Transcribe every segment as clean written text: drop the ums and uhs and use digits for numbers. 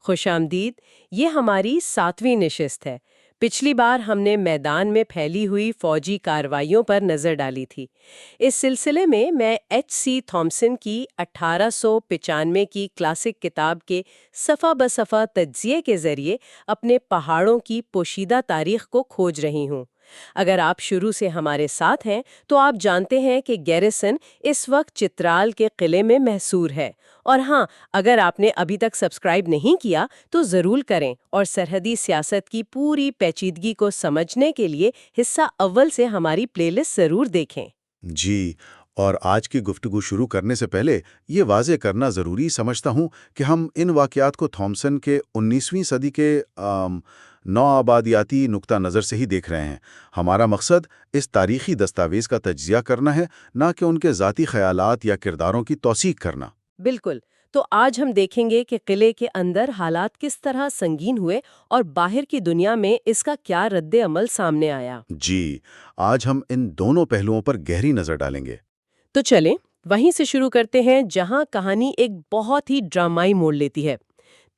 خوش آمدید. یہ ہماری 7ویں نشست ہے. پچھلی بار ہم نے میدان میں پھیلی ہوئی فوجی کارروائیوں پر نظر ڈالی تھی. اس سلسلے میں ایچ سی تھامسن کی 1895 کی کلاسک کتاب کے صفحہ بصفحہ تجزیے کے ذریعے اپنے پہاڑوں کی پوشیدہ تاریخ کو کھوج رہی ہوں. اگر آپ شروع سے ہمارے ساتھ ہیں تو آپ جانتے ہیں کہ گیریسن اس وقت چترال کے قلعے میں محصور ہے. اور ہاں، اگر آپ نے ابھی تک سبسکرائب نہیں کیا تو ضرور کریں اور سرحدی سیاست کی پوری پیچیدگی کو سمجھنے کے لیے حصہ اول سے ہماری پلے لسٹ ضرور دیکھیں. جی، اور آج کی گفتگو شروع کرنے سے پہلے یہ واضح کرنا ضروری سمجھتا ہوں کہ ہم ان واقعات کو تھامسن کے 19ویں صدی کے نوآبادیاتی نقطہ نظر سے ہی دیکھ رہے ہیں. ہمارا مقصد اس تاریخی دستاویز کا تجزیہ کرنا ہے، نہ کہ ان کے ذاتی خیالات یا کرداروں کی توثیق کرنا. بالکل. تو آج ہم دیکھیں گے کہ قلعے کے اندر حالات کس طرح سنگین ہوئے اور باہر کی دنیا میں اس کا کیا رد عمل سامنے آیا. جی، آج ہم ان دونوں پہلوؤں پر گہری نظر ڈالیں گے. تو چلیں وہیں سے شروع کرتے ہیں جہاں کہانی ایک بہت ہی ڈرامائی موڑ لیتی ہے.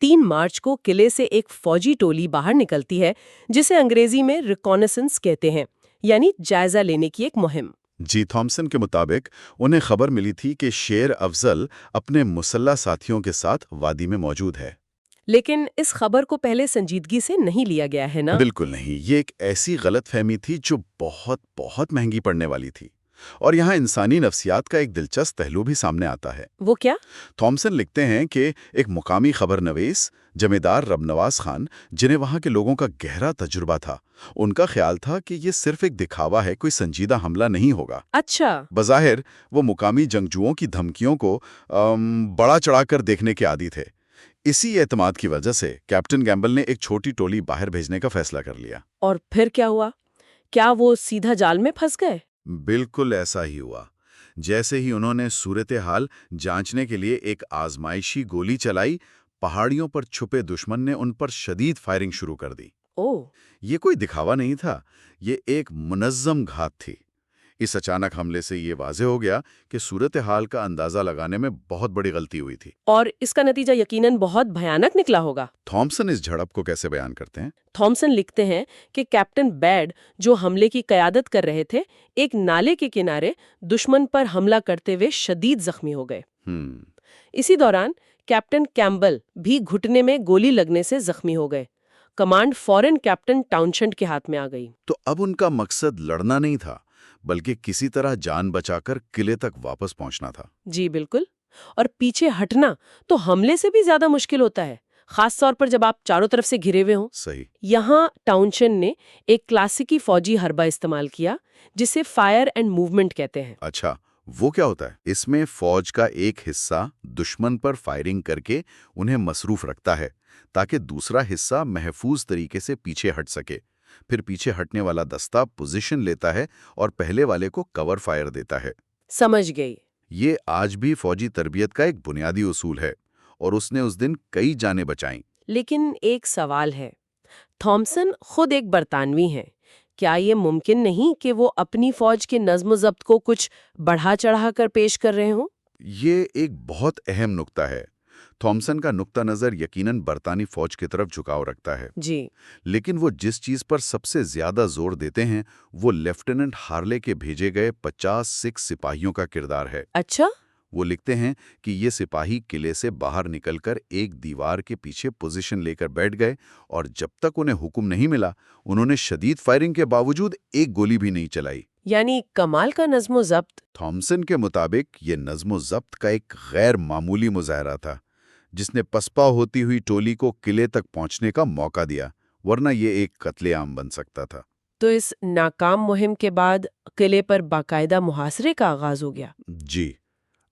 3 مارچ کو قلعے سے ایک فوجی ٹولی باہر نکلتی ہے جسے انگریزی میں ریکونیسنس کہتے ہیں، یعنی جائزہ لینے کی ایک مہم. جی، تھامسن کے مطابق انہیں خبر ملی تھی کہ شیر افضل اپنے مسلح ساتھیوں کے ساتھ وادی میں موجود ہے. لیکن اس خبر کو پہلے سنجیدگی سے نہیں لیا گیا ہے نا؟ بالکل نہیں، یہ ایک ایسی غلط فہمی تھی جو بہت بہت مہنگی پڑنے والی تھی. اور یہاں انسانی نفسیات کا ایک دلچسپ پہلو بھی سامنے آتا ہے. وہ کیا؟ تھامسن لکھتے ہیں کہ ایک مقامی خبر نویس جمیندار رب نواز خان، جنہیں وہاں کے لوگوں کا گہرا تجربہ تھا، ان کا خیال تھا کہ یہ صرف ایک دکھاوا ہے، کوئی سنجیدہ حملہ نہیں ہوگا. اچھا. بظاہر وہ مقامی جنگجوؤں کی دھمکیوں کو بڑا چڑھا کر دیکھنے کے عادی تھے. اسی اعتماد کی وجہ سے کیپٹن گیمبل نے ایک چھوٹی ٹولی باہر بھیجنے کا فیصلہ کر لیا. اور پھر کیا ہوا؟ کیا وہ سیدھا جال میں پھنس گئے؟ بالکل ایسا ہی ہوا. جیسے ہی انہوں نے صورتحال جانچنے کے لیے ایک آزمائشی گولی چلائی، پہاڑیوں پر چھپے دشمن نے ان پر شدید فائرنگ شروع کر دی. یہ کوئی دکھاوا نہیں تھا، یہ ایک منظم گھات تھی. اس اچانک حملے سے یہ واضح ہو گیا کہ صورتحال کا اندازہ لگانے میں بہت بڑی غلطی ہوئی تھی. اور اس کا نتیجہ یقیناً بہت بھیانک نکلا ہوگا. تھامسن اس جھڑپ کو کیسے بیان کرتے ہیں؟ تھامسن لکھتے ہیں کہ کیپٹن بیڈ، جو حملے کی قیادت کر رہے تھے، ایک نالے کے کنارے دشمن پر حملہ کرتے ہوئے شدید زخمی ہو گئے. اسی دوران کیپٹن کیمبل بھی گھٹنے میں گولی لگنے سے زخمی ہو گئے. کمانڈ فوراً کیپٹن ٹاؤنشنڈ کے ہاتھ میں آ گئی. تو اب ان کا مقصد لڑنا نہیں تھا، بلکہ کسی طرح جان بچا کر قلعے تک واپس پہنچنا تھا. جی بالکل. اور پیچھے ہٹنا تو حملے سے بھی زیادہ مشکل ہوتا ہے، خاص طور پر جب آپ چاروں طرف سے گھرے ہوئے ہوں. صحیح. یہاں ٹاؤنشنڈ نے ایک کلاسیکی فوجی حربہ استعمال کیا جسے فائر اینڈ موومنٹ کہتے ہیں. اچھا، وہ کیا ہوتا ہے؟ اس میں فوج کا ایک حصہ دشمن پر فائرنگ کر کے انہیں مصروف رکھتا ہے تاکہ دوسرا حصہ محفوظ طریقے سے پیچھے ہٹ سکے. پھر پیچھے ہٹنے والا دستہ پوزیشن لیتا ہے اور پہلے والے کو کور فائر دیتا ہے. سمجھ گئی. یہ آج بھی فوجی تربیت کا ایک بنیادی اصول ہے، اور اس نے اس دن کئی جانیں بچائیں. لیکن ایک سوال ہے. تھامسن خود ایک برطانوی ہیں. کیا یہ ممکن نہیں کہ وہ اپنی فوج کے نظم و ضبط کو کچھ بڑھا چڑھا کر پیش کر رہے ہوں؟ یہ ایک بہت اہم نقطہ ہے. تھامسن کا نقطہ نظر یقیناً برطانوی فوج کی طرف جھکاؤ رکھتا ہے. جی. لیکن وہ جس چیز پر سب سے زیادہ زور دیتے ہیں وہ لیفٹیننٹ ہارلے کے بھیجے گئے 50 سکھ سپاہیوں کا کردار ہے. اچھا. وہ لکھتے ہیں کہ یہ سپاہی قلعے سے باہر نکل کر ایک دیوار کے پیچھے پوزیشن لے کر بیٹھ گئے، اور جب تک انہیں حکم نہیں ملا انہوں نے شدید فائرنگ کے باوجود ایک گولی بھی نہیں چلائی. یعنی کمال کا نظم و ضبط. تھامسن کے مطابق یہ نظم و ضبط کا ایک غیر معمولی مظاہرہ تھا جس نے پسپا ہوتی ہوئی ٹولی کو قلعے تک پہنچنے کا موقع دیا، ورنہ یہ ایک قتل عام بن سکتا تھا. تو اس ناکام مہم کے بعد قلعے پر باقاعدہ محاصرے کا آغاز ہو گیا. جی،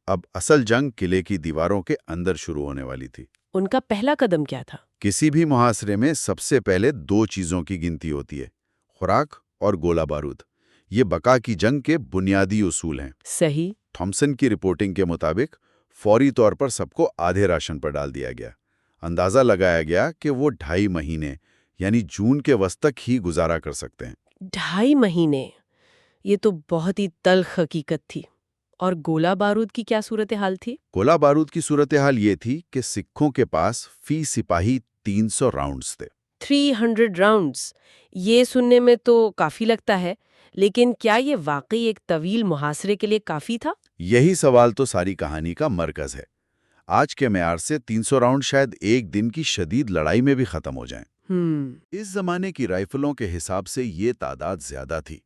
اب اصل جنگ قلعے کی دیواروں کے اندر شروع ہونے والی تھی. ان کا پہلا قدم کیا تھا؟ کسی بھی محاصرے میں سب سے پہلے 2 چیزوں کی گنتی ہوتی ہے: خوراک اور گولہ بارود. یہ بقا کی جنگ کے بنیادی اصول ہیں. صحیح. تھامسن کی رپورٹنگ کے مطابق فوری طور پر سب کو آدھے راشن پر ڈال دیا گیا. اندازہ لگایا گیا کہ وہ 2.5 مہینے یعنی جون کے وسط تک ہی گزارا کر سکتے ہیں. 2.5 مہینے! یہ تو بہت ہی تلخ حقیقت تھی. اور گولہ بارود کی کیا صورتحال تھی؟ گولہ بارود کی صورتحال یہ تھی کہ سکھوں کے پاس فی سپاہی 300 راؤنڈز تھے۔ 300 راؤنڈز، یہ سننے میں تو کافی لگتا ہے، لیکن کیا یہ واقعی ایک طویل محاصرے کے لیے کافی تھا؟ یہی سوال تو ساری کہانی کا مرکز ہے۔ آج کے معیار سے 300 راؤنڈ شاید ایک دن کی شدید لڑائی میں بھی ختم ہو جائیں۔ اس زمانے کی رائفلوں کے حساب سے یہ تعداد زیادہ تھی،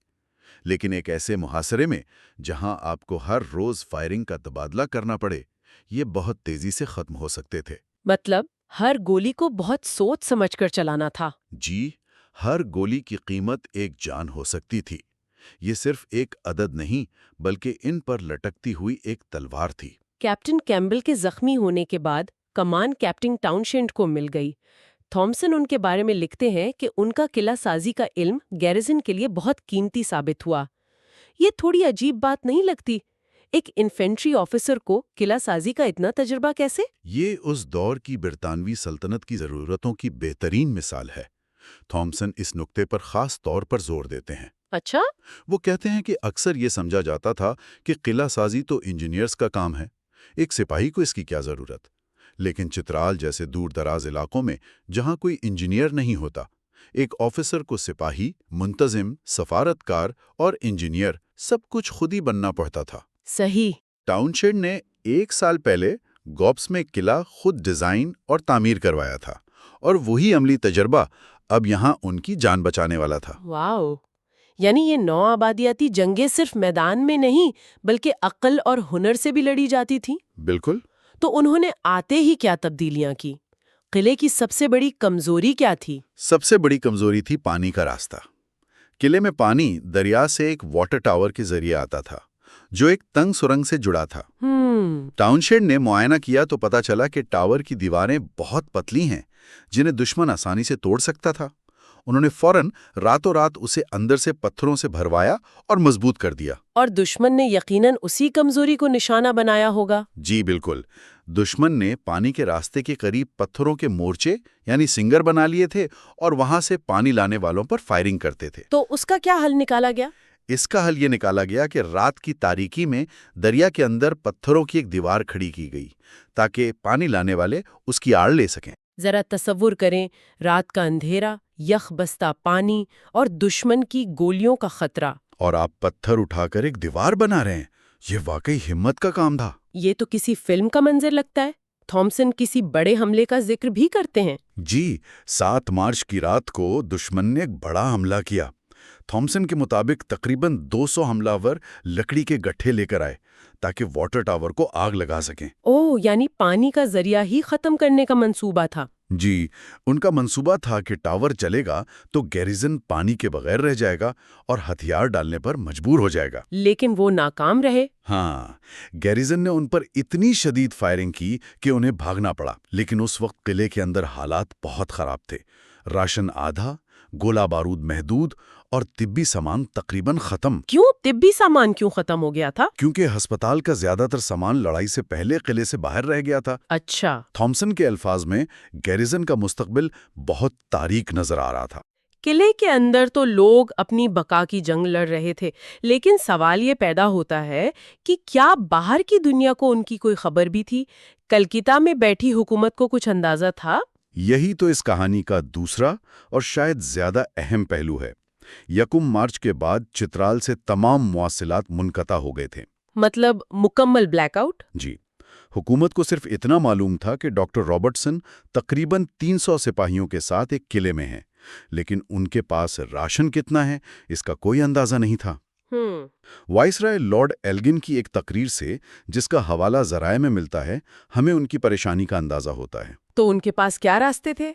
لیکن ایک ایسے محاصرے میں جہاں آپ کو ہر روز فائرنگ کا تبادلہ کرنا پڑے، یہ بہت تیزی سے ختم ہو سکتے تھے۔ مطلب ہر گولی کو بہت سوچ سمجھ کر چلانا تھا۔ جی، ہر گولی کی قیمت ایک جان ہو سکتی تھی۔ یہ صرف ایک عدد نہیں، بلکہ ان پر لٹکتی ہوئی ایک تلوار تھی۔ کیپٹن کیمبل کے زخمی ہونے کے بعد کمان کیپٹن ٹاؤنشینڈ کو مل گئی۔ تھامسن ان کے بارے میں لکھتے ہیں کہ ان کا قلعہ سازی کا علم گیریزن کے لیے بہت قیمتی ثابت ہوا۔ یہ تھوڑی عجیب بات نہیں لگتی؟ ایک انفینٹری آفیسر کو قلعہ سازی کا اتنا تجربہ کیسے؟ یہ اس دور کی برطانوی سلطنت کی ضرورتوں کی بہترین مثال ہے۔ تھامسن اس نقطے پر خاص طور پر زور دیتے ہیں۔ اچھا؟ وہ کہتے ہیں کہ اکثر یہ سمجھا جاتا تھا کہ قلعہ سازی تو انجینئرز کا کام ہے، ایک سپاہی کو اس کی کیا ضرورت؟ لیکن چترال جیسے دور دراز علاقوں میں جہاں کوئی انجینئر نہیں ہوتا، ایک آفیسر کو سپاہی، منتظم، سفارتکار اور انجینئر سب کچھ خود ہی بننا پڑتا تھا۔ صحیح۔ ٹاؤنشینڈ نے 1 سال پہلے گوپس میں قلعہ خود ڈیزائن اور تعمیر کروایا تھا، اور وہی عملی تجربہ اب یہاں ان کی جان بچانے والا تھا۔ واو! یعنی یہ نو آبادیاتی جنگیں صرف میدان میں نہیں بلکہ عقل اور ہنر سے بھی لڑی جاتی تھیں۔ بالکل۔ تو انہوں نے آتے ہی کیا تبدیلیاں کی؟ قلعے کی سب سے بڑی کمزوری کیا تھی؟ سب سے بڑی کمزوری تھی پانی کا راستہ۔ قلعے میں پانی دریا سے ایک واٹر ٹاور کے ذریعے آتا تھا، جو ایک تنگ سرنگ سے جڑا تھا۔ ٹاؤنشینڈ نے معائنہ کیا تو پتا چلا کہ ٹاور کی دیواریں بہت پتلی ہیں، جنہیں دشمن آسانی سے توڑ سکتا تھا۔ انہوں نے فوراً راتوں رات اسے اندر سے پتھروں سے بھروایا اور مضبوط کر دیا۔ اور دشمن نے یقیناً اسی کمزوری کو نشانہ بنایا ہوگا۔ جی بالکل۔ دشمن نے پانی کے راستے کے قریب پتھروں کے مورچے یعنی سنگر بنا لیے تھے اور وہاں سے پانی لانے والوں پر فائرنگ کرتے تھے۔ تو اس کا کیا حل نکالا گیا؟ اس کا حل یہ نکالا گیا کہ رات کی تاریکی میں دریا کے اندر پتھروں کی ایک دیوار کھڑی کی گئی تاکہ پانی لانے والے اس کی آڑ لے سکیں۔ ذرا تصور کریں، رات کا اندھیرا، یخ بستہ پانی اور دشمن کی گولیوں کا خطرہ، اور آپ پتھر اٹھا کر ایک دیوار بنا رہے ہیں۔ یہ واقعی ہمت کا کام تھا۔ یہ تو کسی فلم کا منظر لگتا ہے۔ تھامسن کسی بڑے حملے کا ذکر بھی کرتے ہیں۔ جی، 7 مارچ کی رات کو دشمن نے ایک بڑا حملہ کیا۔ تھامسن کے مطابق تقریباً 200 حملہ ور لکڑی کے گٹھے لے کر آئے تاکہ واٹر ٹاور کو آگ لگا سکیں۔ اوہ، یعنی پانی کا ذریعہ ہی ختم کرنے کا منصوبہ تھا۔ جی، ان کا منصوبہ تھا کہ ٹاور چلے گا تو گیریزن پانی کے بغیر رہ جائے گا اور ہتھیار ڈالنے پر مجبور ہو جائے گا۔ لیکن وہ ناکام رہے۔ ہاں، گیریزن نے ان پر اتنی شدید فائرنگ کی کہ انہیں بھاگنا پڑا، لیکن اس وقت قلعے کے اندر حالات بہت خراب تھے۔ راشن آدھا، گولہ بارود محدود اور طبی سامان تقریباً ختم۔ کیوں؟ طبی سامان کیوں ختم ہو گیا تھا؟ کیونکہ ہسپتال کا زیادہ تر سامان لڑائی سے پہلے قلعے سے باہر رہ گیا تھا۔ اچھا۔ تھامسن کے الفاظ میں گیریزن کا مستقبل بہت تاریک نظر آ رہا تھا۔ قلعے کے اندر تو لوگ اپنی بقا کی جنگ لڑ رہے تھے، لیکن سوال یہ پیدا ہوتا ہے کہ کیا باہر کی دنیا کو ان کی کوئی خبر بھی تھی؟ کلکتہ میں بیٹھی حکومت کو کچھ اندازہ تھا؟ یہی تو اس کہانی کا دوسرا اور شاید زیادہ اہم پہلو ہے۔ 1 مارچ کے بعد چترال سے تمام مواصلات منقطع ہو گئے تھے۔ مطلب مکمل بلیک آؤٹ؟ جی، حکومت کو صرف اتنا معلوم تھا کہ ڈاکٹر رابرٹسن تقریباً 300 سپاہیوں کے ساتھ ایک قلعے میں ہیں، لیکن ان کے پاس راشن کتنا ہے اس کا کوئی اندازہ نہیں تھا۔ وائسرائے لارڈ ایلگن کی ایک تقریر سے، جس کا حوالہ ذرائع میں ملتا ہے، ہمیں ان کی پریشانی کا اندازہ ہوتا ہے۔ تو ان کے پاس کیا راستے تھے؟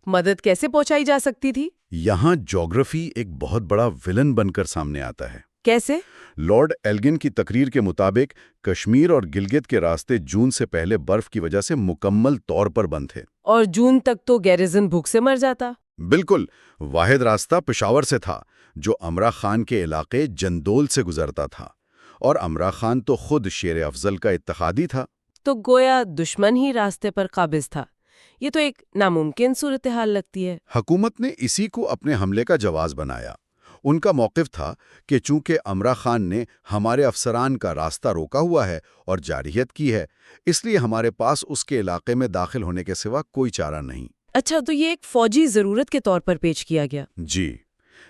مدد کیسے پہنچائی جا سکتی تھی؟ یہاں جغرافی ایک بہت بڑا ویلن بن کر سامنے آتا ہے۔ کیسے؟ لارڈ ایلگن کی تقریر کے مطابق کشمیر اور گلگت کے راستے جون سے پہلے برف کی وجہ سے مکمل طور پر بند تھے۔ اور جون تک تو گیریزن بھوک سے مر جاتا۔ بالکل، واحد راستہ پشاور سے تھا، جو امرا خان کے علاقے جندول سے گزرتا تھا، اور امرا خان تو خود شیر افضل کا اتحادی تھا۔ تو گویا دشمن ہی راستے پر قابض تھا۔ یہ تو ایک ناممکن صورتحال لگتی ہے۔ حکومت نے اسی کو اپنے حملے کا جواز بنایا۔ ان کا موقف تھا کہ چونکہ عمرہ خان نے ہمارے افسران کا راستہ روکا ہوا ہے اور جارحیت کی ہے، اس لیے ہمارے پاس اس کے علاقے میں داخل ہونے کے سوا کوئی چارہ نہیں۔ اچھا، تو یہ ایک فوجی ضرورت کے طور پر پیش کیا گیا۔ جی،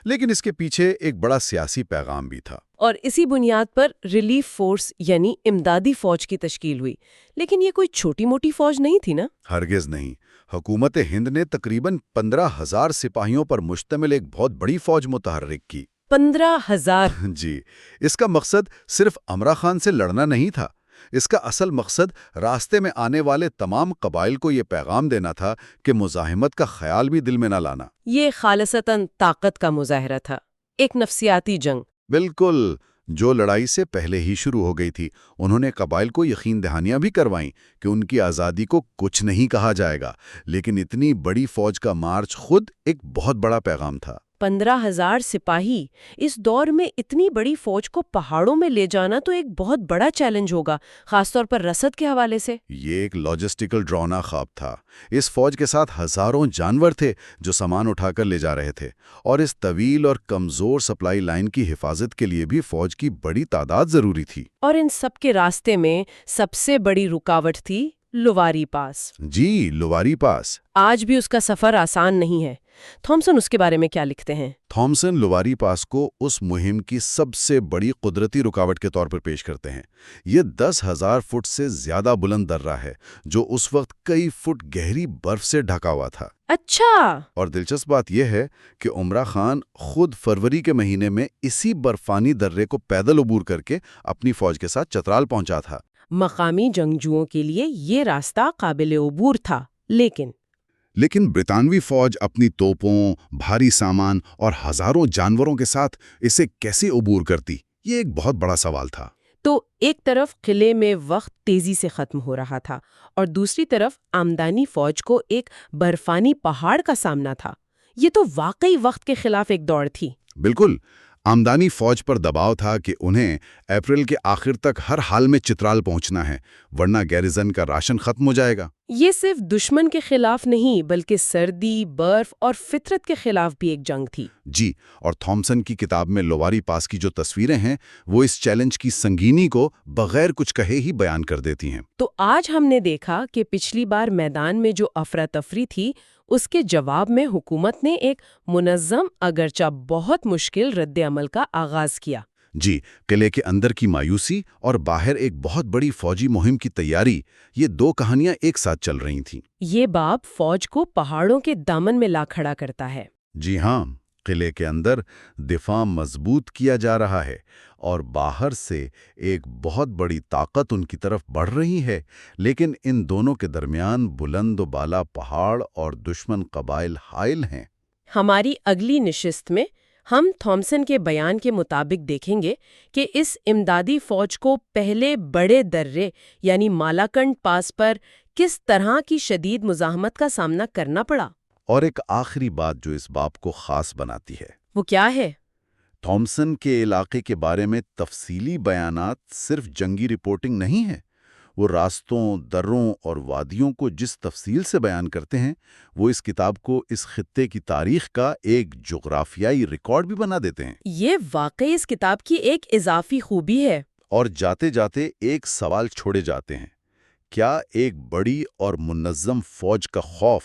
لیکن اس کے پیچھے ایک بڑا سیاسی پیغام بھی تھا۔ اور اسی بنیاد پر ریلیف فورس یعنی امدادی فوج کی تشکیل ہوئی۔ لیکن یہ کوئی چھوٹی موٹی فوج نہیں تھی نا؟ ہرگز نہیں۔ حکومت ہند نے تقریباً 15,000 سپاہیوں پر مشتمل ایک بہت بڑی فوج متحرک کی۔ 15,000! جی، اس کا مقصد صرف عمرہ خان سے لڑنا نہیں تھا۔ اس کا اصل مقصد راستے میں آنے والے تمام قبائل کو یہ پیغام دینا تھا کہ مزاحمت کا خیال بھی دل میں نہ لانا۔ یہ خالصتاً طاقت کا مظاہرہ تھا، ایک نفسیاتی جنگ۔ بالکل، جو لڑائی سے پہلے ہی شروع ہو گئی تھی، انہوں نے قبائل کو یقین دہانیاں بھی کروائیں کہ ان کی آزادی کو کچھ نہیں کہا جائے گا، لیکن اتنی بڑی فوج کا مارچ خود ایک بہت بڑا پیغام تھا۔ 15,000 سپاہی، اس دور میں اتنی بڑی فوج کو پہاڑوں میں لے جانا تو ایک بہت بڑا چیلنج ہوگا، خاص طور پر رسد کے حوالے سے۔ یہ ایک لاجسٹیکل ڈرانا خواب تھا۔ اس فوج کے ساتھ ہزاروں جانور تھے جو سامان اٹھا کر لے جا رہے تھے، اور اس طویل اور کمزور سپلائی لائن کی حفاظت کے لیے بھی فوج کی بڑی تعداد ضروری تھی۔ اور ان سب کے راستے میں سب سے بڑی رکاوٹ تھی لواری پاس۔ جی، لواری پاس۔ آج بھی اس کا سفر آسان نہیں ہے۔ تھامسن اس کے بارے میں کیا لکھتے ہیں؟ تھامسن لواری پاس کو اس مہم کی سب سے بڑی قدرتی رکاوٹ کے طور پر پیش کرتے ہیں۔ یہ 10,000 فٹ سے زیادہ بلند درہ ہے جو اس وقت کئی فٹ گہری برف سے ڈھکا ہوا تھا۔ اچھا! اور دلچسپ بات یہ ہے کہ عمرہ خان خود فروری کے مہینے میں اسی برفانی درے کو پیدل عبور کر کے اپنی فوج کے ساتھ چترال پہنچا تھا۔ مقامی جنگجوؤں کے لیے یہ راستہ قابل عبور تھا، لیکن برطانوی فوج اپنی توپوں، بھاری سامان اور ہزاروں جانوروں کے ساتھ اسے کیسے عبور کرتی؟ یہ ایک بہت بڑا سوال تھا۔ تو ایک طرف قلعے میں وقت تیزی سے ختم ہو رہا تھا اور دوسری طرف آمدانی فوج کو ایک برفانی پہاڑ کا سامنا تھا۔ یہ تو واقعی وقت کے خلاف ایک دوڑ تھی۔ بالکل، آمدانی فوج پر دباؤ تھا کہ انہیں اپریل کے آخر تک ہر حال میں چترال پہنچنا ہے، ورنہ گیریزن کا راشن ختم ہو جائے گا۔ یہ صرف دشمن کے خلاف نہیں بلکہ سردی، برف اور فطرت کے خلاف بھی ایک جنگ تھی۔ جی، اور تھامسن کی کتاب میں لواری پاس کی جو تصویریں ہیں وہ اس چیلنج کی سنگینی کو بغیر کچھ کہے ہی بیان کر دیتی ہیں۔ تو آج ہم نے دیکھا کہ پچھلی بار میدان میں جو افراتفری تھی، اس کے جواب میں حکومت نے ایک منظم اگرچہ بہت مشکل رد عمل کا آغاز کیا۔ جی، قلعے کے اندر کی مایوسی اور باہر ایک بہت بڑی فوجی مہم کی تیاری، یہ دو کہانیاں ایک ساتھ چل رہی تھیں۔ یہ باب فوج کو پہاڑوں کے دامن میں لا کھڑا کرتا ہے۔ جی ہاں، قلعے کے اندر دفاع مضبوط کیا جا رہا ہے اور باہر سے ایک بہت بڑی طاقت ان کی طرف بڑھ رہی ہے، لیکن ان دونوں کے درمیان بلند و بالا پہاڑ اور دشمن قبائل حائل ہیں۔ ہماری اگلی نشست میں ہم تھامسن کے بیان کے مطابق دیکھیں گے کہ اس امدادی فوج کو پہلے بڑے درے یعنی مالاکنڈ پاس پر کس طرح کی شدید مزاحمت کا سامنا کرنا پڑا۔ اور ایک آخری بات جو اس باب کو خاص بناتی ہے، وہ کیا ہے؟ تھامسن کے علاقے کے بارے میں تفصیلی بیانات صرف جنگی رپورٹنگ نہیں ہے۔ وہ راستوں، دروں اور وادیوں کو جس تفصیل سے بیان کرتے ہیں، وہ اس کتاب کو اس خطے کی تاریخ کا ایک جغرافیائی ریکارڈ بھی بنا دیتے ہیں۔ یہ واقعی اس کتاب کی ایک اضافی خوبی ہے۔ اور جاتے جاتے ایک سوال چھوڑے جاتے ہیں، کیا ایک بڑی اور منظم فوج کا خوف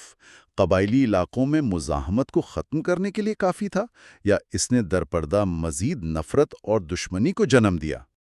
قبائلی علاقوں میں مزاحمت کو ختم کرنے کے لیے کافی تھا، یا اس نے درپردہ مزید نفرت اور دشمنی کو جنم دیا؟